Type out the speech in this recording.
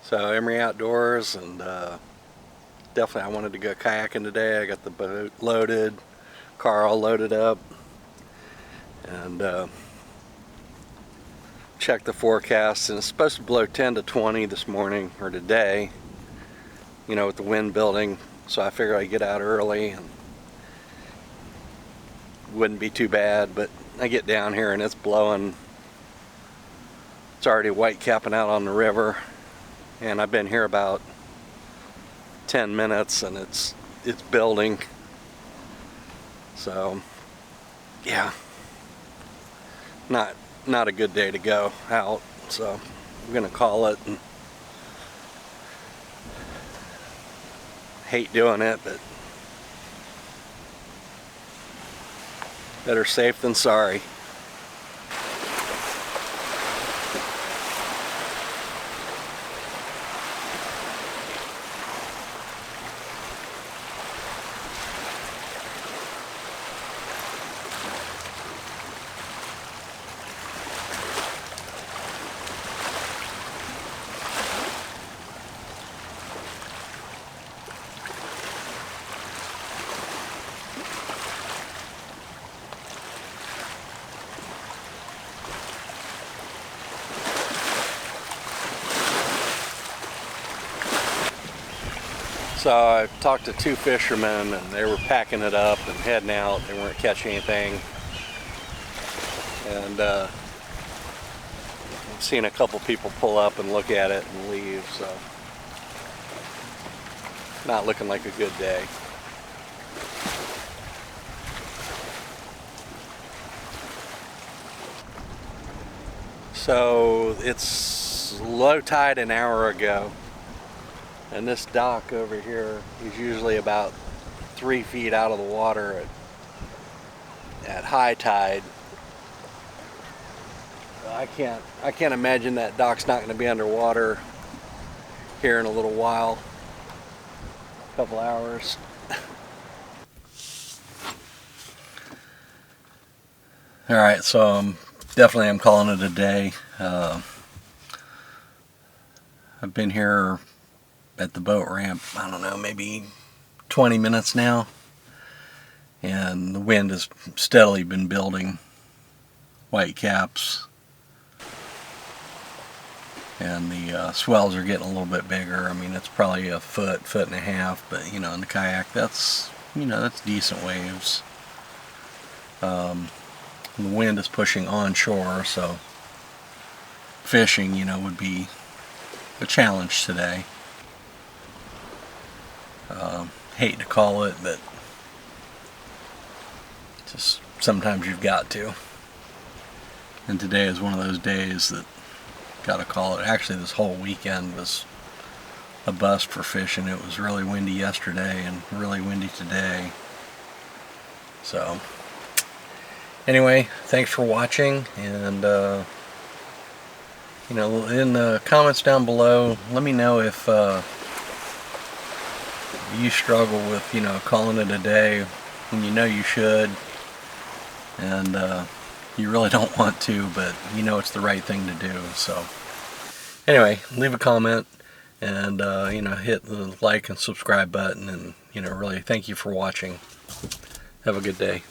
So Emory-Outdoors, and definitely I wanted to go kayaking today. I got the boat loaded, car all loaded up, and checked the forecast, and it's supposed to blow 10 to 20 this morning or today, you know, with the wind building. So I figured I'd get out early and wouldn't be too bad, but I get down here and it's blowing. It's already whitecapping out on the river, and I've been here about 10 minutes and it's building. So yeah, not a good day to go out, so I'm gonna call it. And hate doing it, but better safe than sorry. So I talked to two fishermen, and they were packing it up and heading out. They weren't catching anything, and I've seen a couple people pull up and look at it and leave. So not looking like a good day. So it's low tide an hour ago. And this dock over here is usually about 3 feet out of the water at high tide. I can't imagine that dock's not going to be underwater here in a little while, a couple hours. All right, so definitely I'm calling it a day. I've been here at the boat ramp, I don't know, maybe 20 minutes now, and the wind has steadily been building. Whitecaps, and the swells are getting a little bit bigger. I mean, it's probably a foot and a half, but you know, in the kayak, that's, you know, that's decent waves. The wind is pushing onshore, so fishing, you know, would be a challenge today. Hate to call it, but just sometimes you've got to. And today is one of those days that gotta call it. Actually, this whole weekend was a bust for fishing. It was really windy yesterday and really windy today. So anyway, thanks for watching, and you know, in the comments down below, let me know if you struggle with, you know, calling it a day when you know you should, and you really don't want to, but you know it's the right thing to do. So anyway, leave a comment, and you know, hit the like and subscribe button, and you know, really thank you for watching. Have a good day.